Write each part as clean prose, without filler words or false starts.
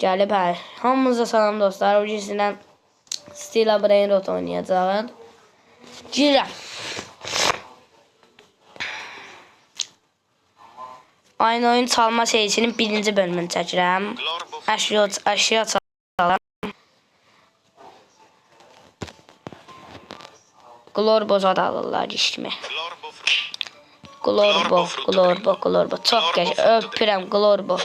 Gəlib hər. Hamınıza salam dostlar. O cinsindən Stila Brainrot oynayacağım. Girəm. Aynı oyun çalma serisinin birinci bölümünü çəkirəm. Əşya çalam. Glorbo zad alırlar işimi. Glorbo. Çox qəşəng. Öpürəm Glorbo.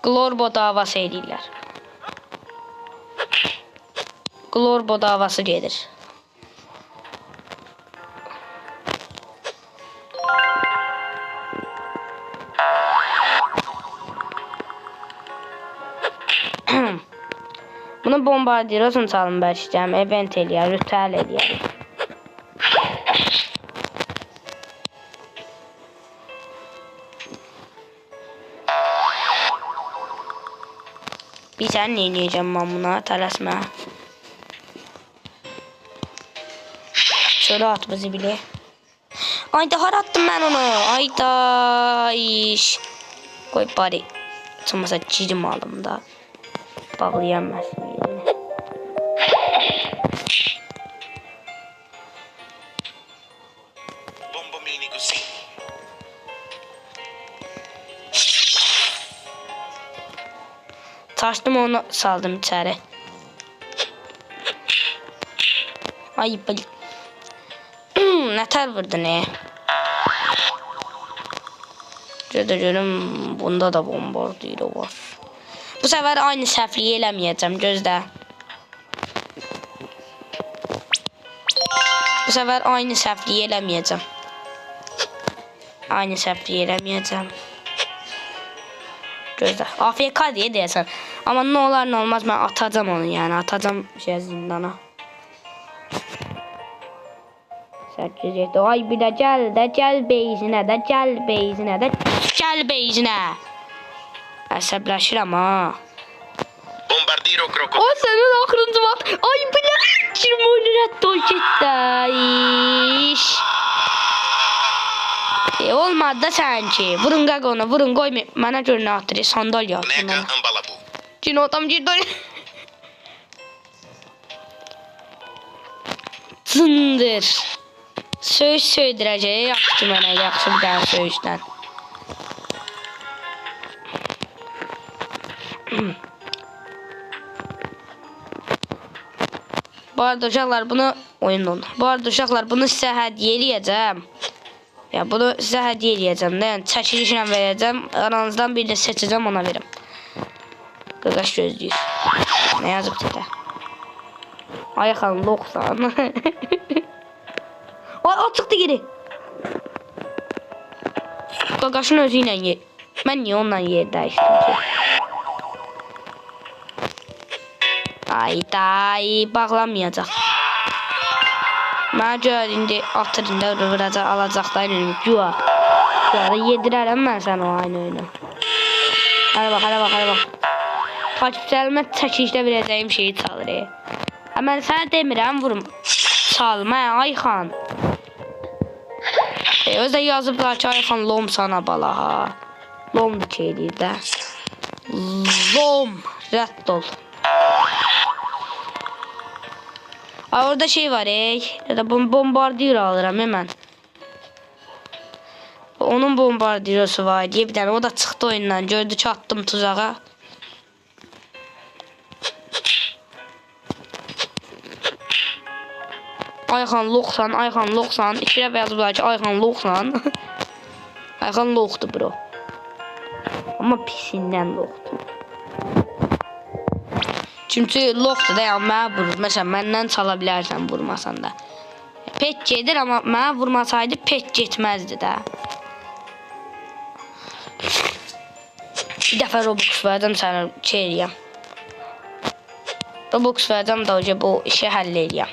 Glorbo davası edirlər. Glorbo davası gedir. Bunu bombardirosunu çalın bəlkəcəm. Event eləyər, rütəl eləyər. Bir sən nə eləyəcəm mən buna? Tələsmə. Şöyle at bu zibili. Ayda har attım ben onu. Ayda iş. Koy bari. Tutmasa cirim alım da. Bağlayamazsın yerini. Taşdım onu saldım içeri. Ay bali. Nətər vurdu ne? Görüm bunda da bombardiro var. Bu sefer aynı səhvliyi eləməyəcəm, gözlə. Bu sefer aynı səhvliyi eləməyəcəm. Gözlə. AFK deyə deyəsən. Amma nə olar nə olmaz mən atacam onu yəni. Atacam zindana. 8 7. Ay bir də gəl beyzinə də, gəl beyzinə. Əsəbləşirəm ha. Bombardiro krokodil. O sənin axırıncı vaxt. Ay bilə. Kim oynayır toyçetdə. Olmadı da sənki. Vurun qaq onu, vurun qoyma. Mənə görə nə atır? Sandalya atır mənə. Cino tam girdi. Zındır. Söz söydürəcək. Yaxşı mənə, yaxşı bir dənə söyüşdən. Bu arada uşaqlar bunu bunu sizə hədiyyə eləyəcəm. Ya bunu sizə hədiyyə eləyəcəm də, yəni çəkilişlə verəcəm. Aranızdan birini seçəcəm, ona verim. Qaqaş gözləyir. Nə yazıb sizə? Ay xanım, loxsan. Ay, o çıxdı geri. Qaqaşın özü ilə yer. Mən niyə ondan yer dəyişdim ki? Ay, bağlanmayacaq. Mənə görə indi atırında vuracaq, alacaqlar ünlü. Güya da yedirərəm mən sən o aynı oyunu. Hələ bax. Takipçilərimə çəkilişdə verəcəyim şeyi çalır. Mən sənə demirəm, vurum. Çalma, Ayxan. Özdə yazıblar ki, Ayxan lom sana bala ha. Lom bir şey deyir də. Lom. Rədd ol. Ay, orada şey var ya da bombardiyo alıram hemen. Onun bombardiyosu var diye bir tane, o da çıxdı oyundan, gördü ki attım tuzağa. Ayxan loxsan. İki rəf yazıblar ki Ayxan loxsan. Ayxan loxdur bro. Amma pisindən loxdur. Çünki loxdur da, yəni mənə vurur. Məsələn, məndən çala bilərsən vurmasan da. Pet gedir, amma mənə vurmasaydı pet getməzdi də. Bir dəfə Robux verəcəm sənə şey eləyəm. Robux verəcəm da bu işi həll eləyəm.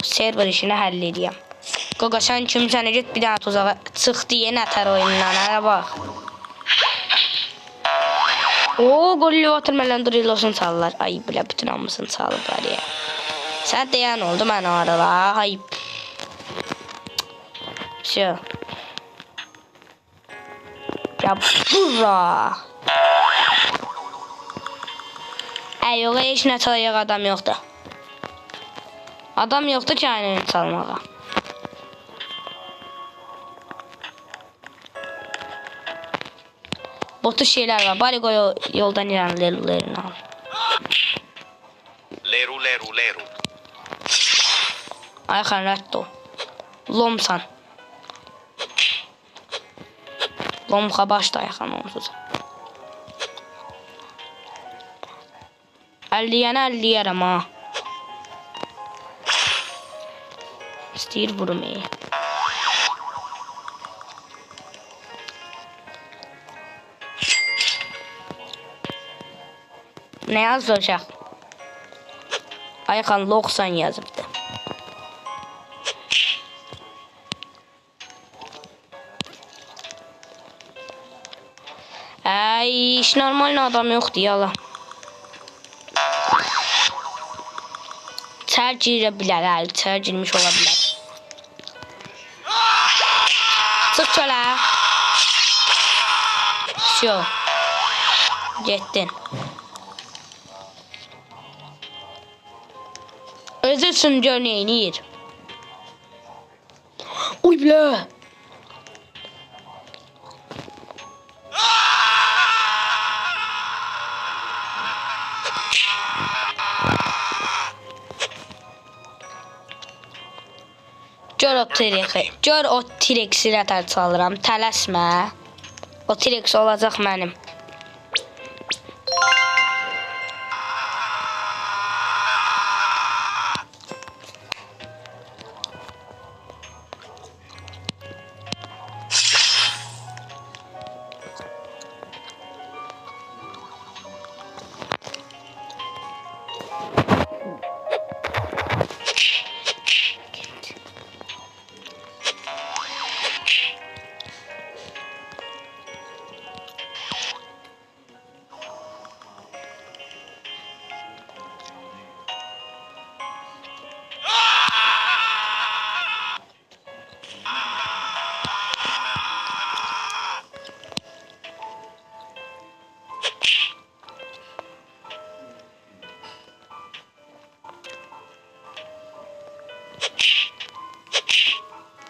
Bu server işini həll eləyəm. Qaqa sən kimsənə get bir dənə tuzağa çıxdı yenə tər oyundan, hələ bax. Oo, golli watermelon drillosunu çalırlar. Ay bilə bütün hamısını çalırlar ya. Sən deyən oldu mən arada. Ayıp. Şey. Ya bura. yox, heç nə çalacaq adam yoxdur. Adam yoxdur ki, aynı çalmağa. Botu şeyler var. Bari koy o yoldan inen lerulerini al. Leru, leru, leru. Ayxan rətto. Lomsan. Lomxa başda Ayxan onsuz. 50-yənə 50-yərəm ha. İstəyir vurmayı. Ne yazdı uşaq? Ayxan Loxsan yazıbdı. Ay, iş normal adam yoxdur yala. İçər girə bilər, içər girmiş ola bilər. Çıx çölə. Şo. Getdin. Özürsün gör neyniyir. Uy bilə. Gör o T-Rex'i. Gör o T-Rex'i nətər çalıram. Tələsmə. O T-Rex olacaq mənim.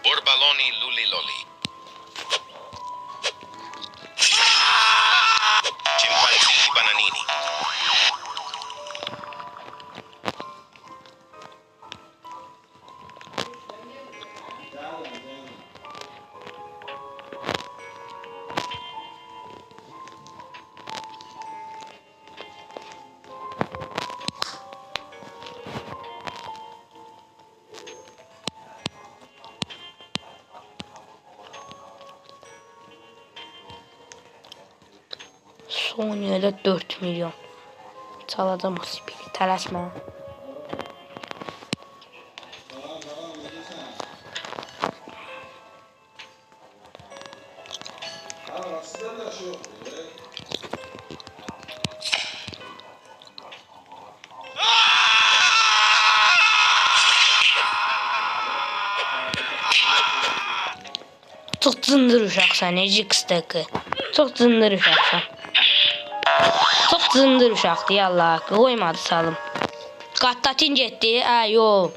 Borbaloni luli loli. Chimpanzini bananini. Sonya'da 4 milyon. Çalacağım o spili. Tələsmə. Çox cındır uşaqsan, Ejix'daki. Çox cındır uşaqsan. Çox cındır uşaqdır, yallah. Qoymadı salım. Qattatin getdi, yo.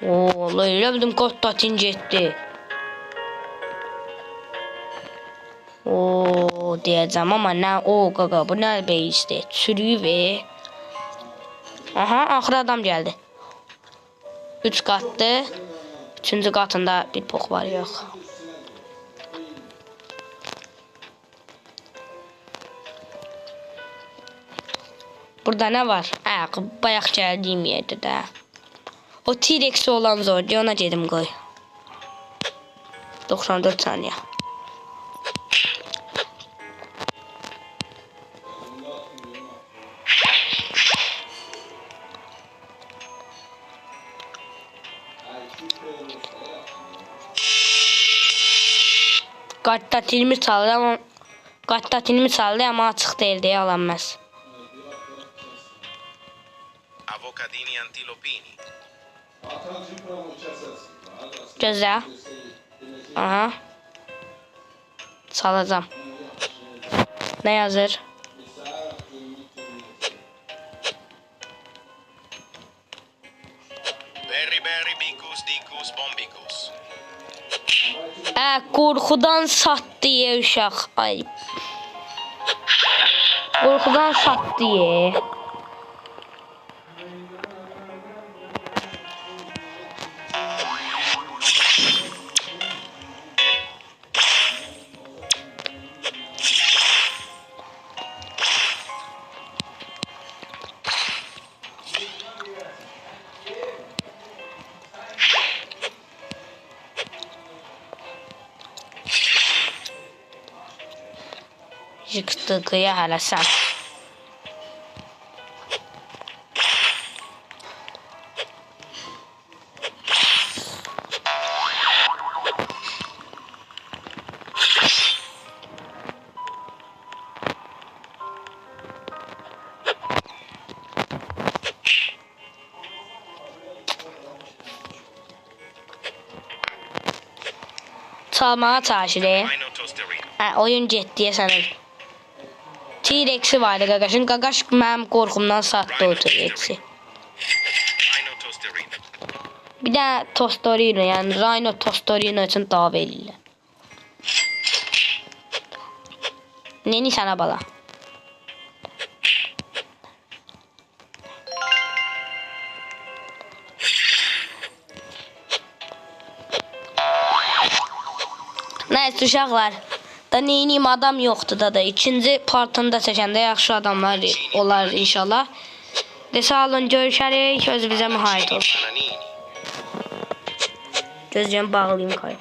Oo, elə bildim qattatin getdi. Oo, deyəcəm, amma nə, qaqa, bu nə beyizdir? Çürüyü ver. Aha, axır adam gəldi. 3 qatdı. 3-cü qatında bir pox var, yox. Burada nə var? Bayaq gəldiyim yerdə də. O T-Rex olan zordur, ona gedim qoy. 94 saniyə. Qattatilimi çaldı, amma açıq deyil deyə alanməz. Avocadini antilopini. Gözlə. Aha. Çalacam. Nə yazır? Meribicus dicus bombicus. Qorxudan satdı ye uşaq. Ay. Qorxudan satdı ye. Yıktı ya hələ sən. Çalmağa çalışır. Rhinotosterina. Oyun getdiyə sənin. T-Rex'i vardı qaqaşın. Qaqaş mənim qorxumdan satdı o T-Rex'i. Rhinotosterina. Bir də Tostorino, yəni Rhino Tostorino üçün dava eləyirlər. Neni sənə bala? Nəysə uşaqlar, da neyiniyim adam yoxdur da. İkinci partında çəkəndə yaxşı adamlar olar inşallah. De sağ olun, görüşərik. Özünüzə mühayət olun. Bananini. Gözcəm bağlayayım kayıt.